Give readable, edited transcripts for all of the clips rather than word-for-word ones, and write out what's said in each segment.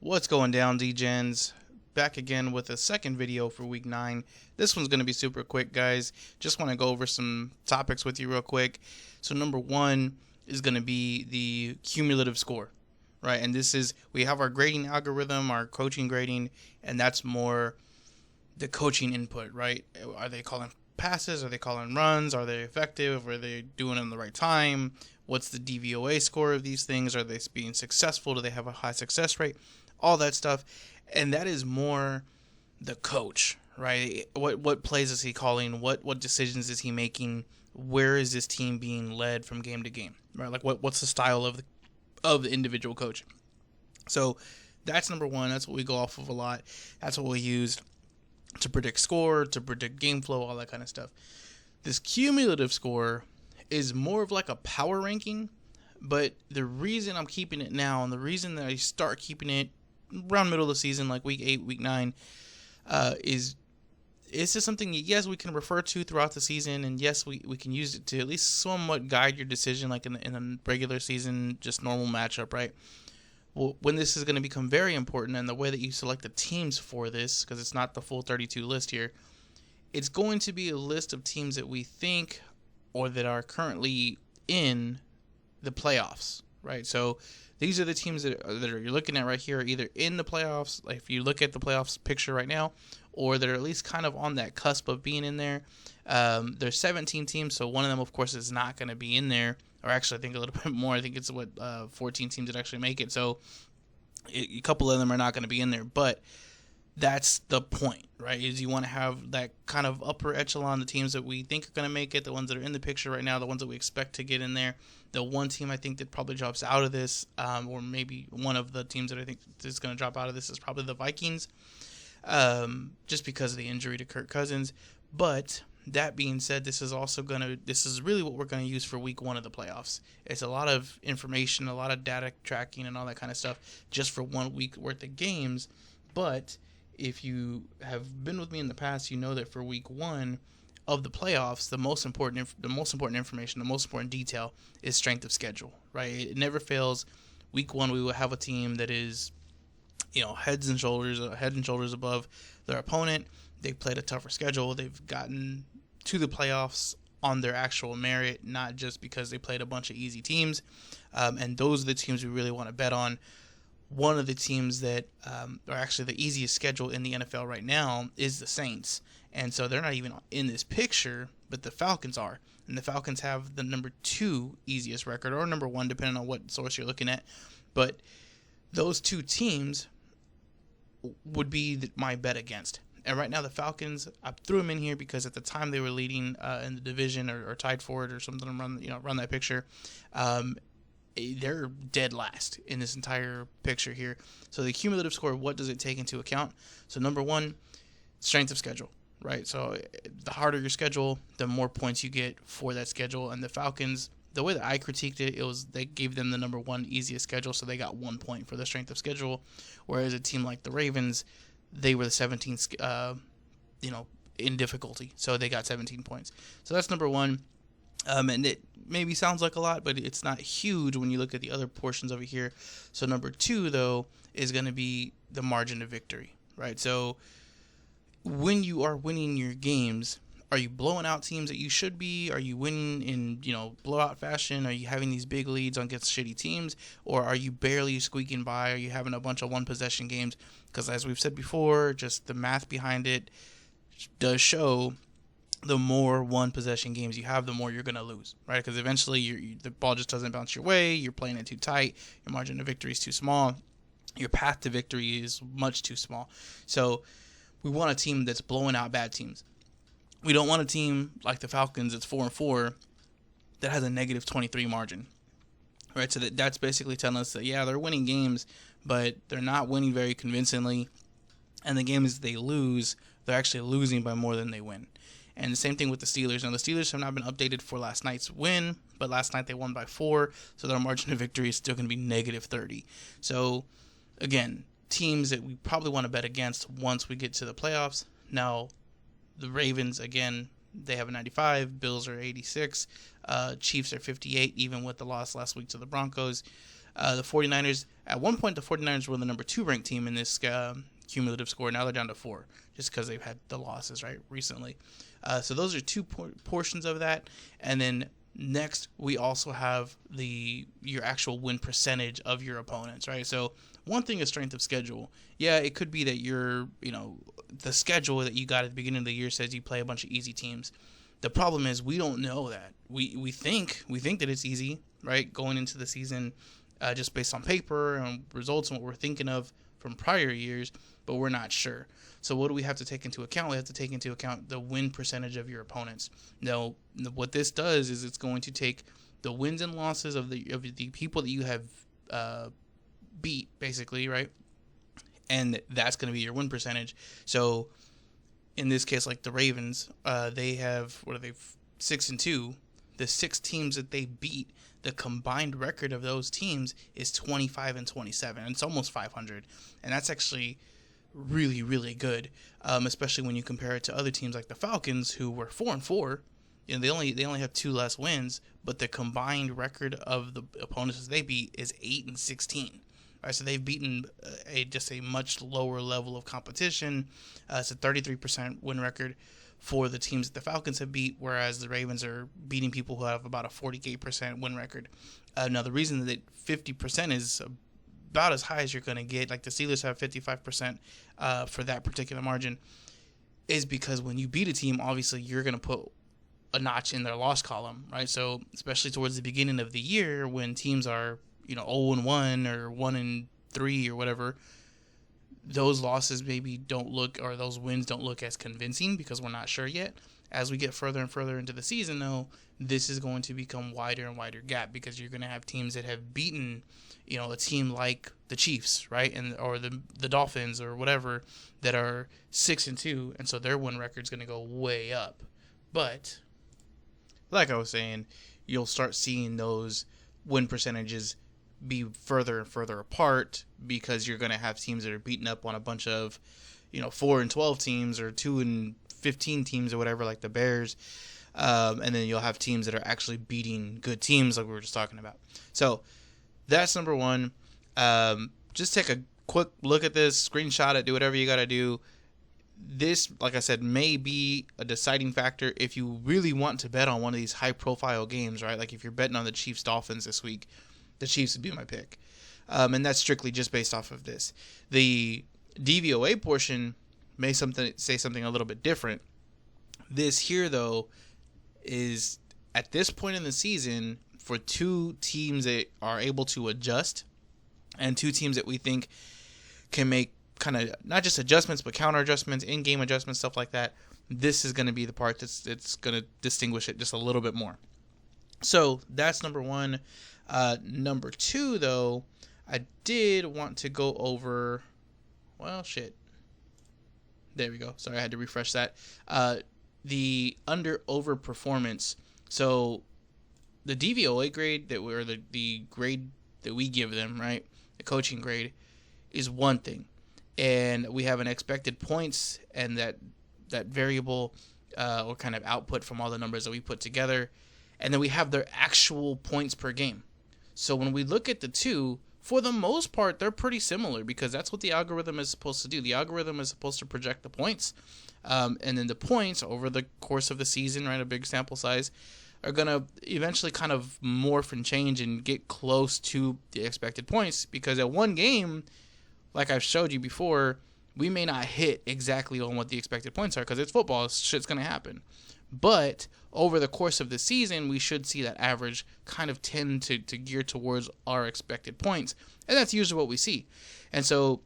What's going down, D-Gens? Back again with a second video for week 9. This one's going to be super quick, guys. Just want to go over some topics with you real quick. So number 1 is going to be the cumulative score, right? And this is, we have our grading algorithm, our coaching grading, and that's more the coaching input, right? Are they calling passes? Are they calling runs? Are they effective? Are they doing it in the right time? What's the DVOA score of these things? Are they being successful? Do they have a high success rate? All that stuff. And that is more the coach, right? What plays is he calling? What decisions is he making? Where is this team being led from game to game, right? Like what's the style of the individual coach? So that's number 1. That's what we go off of a lot. That's what we use to predict score, to predict game flow, all that kind of stuff. This cumulative score is more of like a power ranking, but the reason I'm keeping it now, and the reason that I start keeping it around middle of the season, like week 8, week 9, is it's just something that, yes, we can refer to throughout the season, and yes, we can use it to at least somewhat guide your decision, like in the regular season, just normal matchup, right? Well, when this is going to become very important, and the way that you select the teams for this, because it's not the full 32 list here, it's going to be a list of teams that we think or that are currently in the playoffs, right? So these are the teams that you're looking at right here, either in the playoffs, like if you look at the playoffs picture right now, or that are at least kind of on that cusp of being in there. There's 17 teams, so one of them, of course, is not going to be in there. Or actually, I think a little bit more. I think it's 14 teams that actually make it. So a couple of them are not going to be in there. But that's the point, right? Is you want to have that kind of upper echelon, the teams that we think are going to make it, the ones that are in the picture right now, the ones that we expect to get in there. The one team I think that probably drops out of this, or maybe one of the teams that I think is going to drop out of this is probably the Vikings, just because of the injury to Kirk Cousins. But that being said, this is really what we're going to use for week 1 of the playoffs. It's a lot of information, a lot of data tracking, and all that kind of stuff just for 1 week worth of games. But if you have been with me in the past, you know that for week 1 of the playoffs, the most important information, the most important detail is strength of schedule, right? It never fails. Week 1, we will have a team that is, head and shoulders above their opponent. They've played a tougher schedule. They've gotten to the playoffs on their actual merit, not just because they played a bunch of easy teams. And those are the teams we really want to bet on. One of the teams that are actually the easiest schedule in the NFL right now is the Saints. And so they're not even in this picture, but the Falcons are. And the Falcons have the number 2 easiest record, or number 1, depending on what source you're looking at. But those 2 teams would be my bet against. And right now the Falcons, I threw them in here because at the time they were leading in the division or tied for it or something around that picture. They're dead last in this entire picture here. So the cumulative score, what does it take into account? So number 1, strength of schedule, right? So the harder your schedule, the more points you get for that schedule. And the Falcons, the way that I critiqued it, was they gave them the number 1 easiest schedule, so they got 1 point for the strength of schedule. Whereas a team like the Ravens, they were the 17th, in difficulty, so they got 17 points. So that's number 1. And it maybe sounds like a lot, but it's not huge when you look at the other portions over here. So number 2, though, is going to be the margin of victory, right? So when you are winning your games, are you blowing out teams that you should be? Are you winning in, blowout fashion? Are you having these big leads against shitty teams? Or are you barely squeaking by? Are you having a bunch of one-possession games? Because as we've said before, just the math behind it does show the more one-possession games you have, the more you're going to lose, right? Because eventually the ball just doesn't bounce your way. You're playing it too tight. Your margin of victory is too small. Your path to victory is much too small. So we want a team that's blowing out bad teams. We don't want a team like the Falcons that's 4-4 that has a negative 23 margin, right? So that's basically telling us that, yeah, they're winning games, but they're not winning very convincingly. And the games they lose, they're actually losing by more than they win. And the same thing with the Steelers. Now, the Steelers have not been updated for last night's win, but last night they won by 4, so their margin of victory is still going to be negative 30. So, again, teams that we probably want to bet against once we get to the playoffs. Now, the Ravens, again, they have a 95. Bills are 86. Chiefs are 58, even with the loss last week to the Broncos. The 49ers, at one point, the 49ers were the number 2 ranked team in this cumulative score. Now they're down to 4 just because they've had the losses, right, recently. So those are 2 portions of that. And then next, we also have your actual win percentage of your opponents, right? So one thing is strength of schedule. Yeah, it could be that the schedule that you got at the beginning of the year says you play a bunch of easy teams. The problem is we don't know that. We think that it's easy, right, going into the season, just based on paper and results and what we're thinking of from prior years, but we're not sure. So what do we have to take into account? We have to take into account the win percentage of your opponents. Now, what this does is it's going to take the wins and losses of the people that you have beat, basically, right? And that's going to be your win percentage. So in this case, like the Ravens, they have 6-2. The 6 teams that they beat, the combined record of those teams is 25-27. And it's almost 500, and that's actually really, really good, especially when you compare it to other teams like the Falcons, who were 4-4. They only have 2 less wins, but the combined record of the opponents they beat is 8-16. Right, so they've beaten just a much lower level of competition. It's a 33% win record for the teams that the Falcons have beat, whereas the Ravens are beating people who have about a 48% win record. Now, the reason that 50% is about as high as you're going to get, like the Steelers have 55% for that particular margin, is because when you beat a team, obviously you're going to put a notch in their loss column, right? So especially towards the beginning of the year when teams are 0-1 or 1-3 or whatever, those losses maybe don't look, or those wins don't look as convincing because we're not sure yet. As we get further and further into the season, though, this is going to become wider and wider gap because you're going to have teams that have beaten, a team like the Chiefs, right, or the Dolphins or whatever, that are 6-2, and so their win record's going to go way up. But like I was saying, you'll start seeing those win percentages be further and further apart because you're going to have teams that are beating up on a bunch of 4-12 teams or 2-15 teams or whatever, like the Bears, and then you'll have teams that are actually beating good teams like we were just talking about. So that's number 1. Just take a quick look at this, screenshot it, do whatever you got to do. This, like I said, may be a deciding factor if you really want to bet on one of these high profile games, right? Like if you're betting on the Chiefs Dolphins this week, the Chiefs would be my pick. And that's strictly just based off of this. The DVOA portion may say something a little bit different. This here, though, is at this point in the season for 2 teams that are able to adjust and 2 teams that we think can make kind of not just adjustments, but counter adjustments, in-game adjustments, stuff like that. This is going to be the part that's going to distinguish it just a little bit more. So that's number 1. Number 2, though, I did want to go over, there we go. Sorry, I had to refresh that. The under-over performance. So the DVOA grade the grade that we give them, right, the coaching grade, is one thing. And we have an expected points and that variable or kind of output from all the numbers that we put together. And then we have their actual points per game. So when we look at the 2, for the most part, they're pretty similar because that's what the algorithm is supposed to do. The algorithm is supposed to project the points. And then the points over the course of the season, right, a big sample size, are going to eventually kind of morph and change and get close to the expected points because at one game, like I've showed you before, we may not hit exactly on what the expected points are because it's football. Shit's going to happen. But over the course of the season, we should see that average kind of tend to gear towards our expected points. And that's usually what we see. And so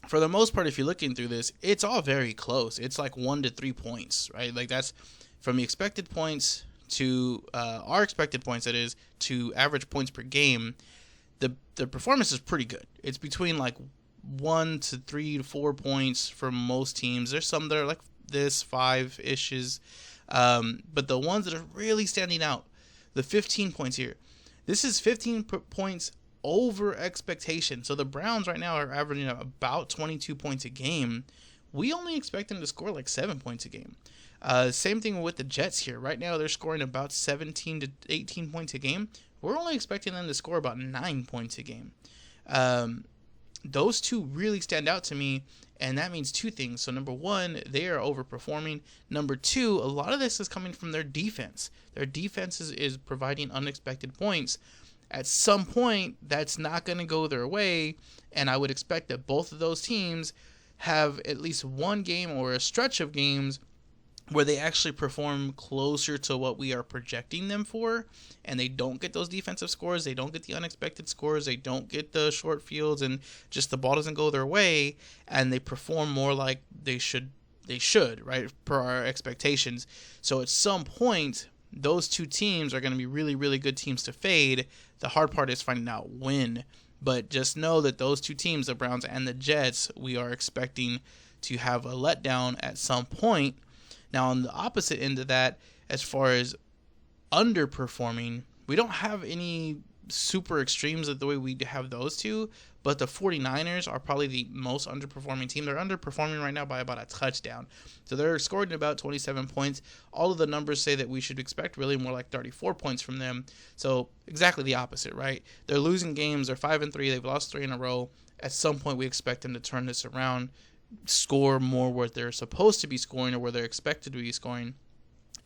for the most part, if you're looking through this, it's all very close. It's like 1 to 3 points, right? Like that's from the expected points to our expected points, that is, to average points per game. The performance is pretty good. It's between like 1 to 3 to 4 points for most teams. There's some that are like this 5-ish. But the ones that are really standing out, the 15 points here, this is 15 points over expectation. So the Browns right now are averaging about 22 points a game. We only expect them to score like 7 points a game. Same thing with the Jets here. Right now they're scoring about 17 to 18 points a game. we're only expecting them to score about 9 points a game. Those two really stand out to me, and that means two things. So number one, they are overperforming. Number two, a lot of this is coming from their defense. Their defense is providing unexpected points. At some point, that's not going to go their way, and I would expect that both of those teams have at least one game or a stretch of games where they actually perform closer to what we are projecting them for, and they don't get those defensive scores, they don't get the unexpected scores, they don't get the short fields, and just the ball doesn't go their way, and they perform more like they should, right, per our expectations. So at some point, those two teams are going to be really, really good teams to fade. The hard part is finding out when, but just know that those two teams, the Browns and the Jets, we are expecting to have a letdown at some point. Now, on the opposite end of that, as far as underperforming, we don't have any super extremes of the way we have those two, but the 49ers are probably the most underperforming team. They're underperforming right now by about a touchdown. So they're scoring about 27 points. All of the numbers say that we should expect really more like 34 points from them. So exactly the opposite, right? They're losing games. They're 5-3. They've lost 3 in a row. At some point, we expect them to turn this around, score more where they're supposed to be scoring or where they're expected to be scoring,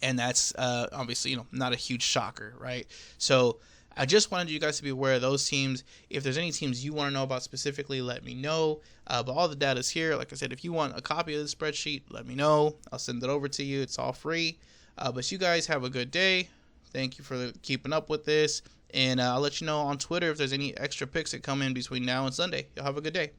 and that's obviously not a huge shocker, right? So I just wanted you guys to be aware of those teams. If there's any teams you want to know about specifically, let me know. But all the data is here. Like I said, if you want a copy of the spreadsheet, let me know. I'll send it over to you. It's all free. But you guys have a good day. Thank you for keeping up with this, and I'll let you know on Twitter if there's any extra picks that come in between now and Sunday. Y'all have a good day.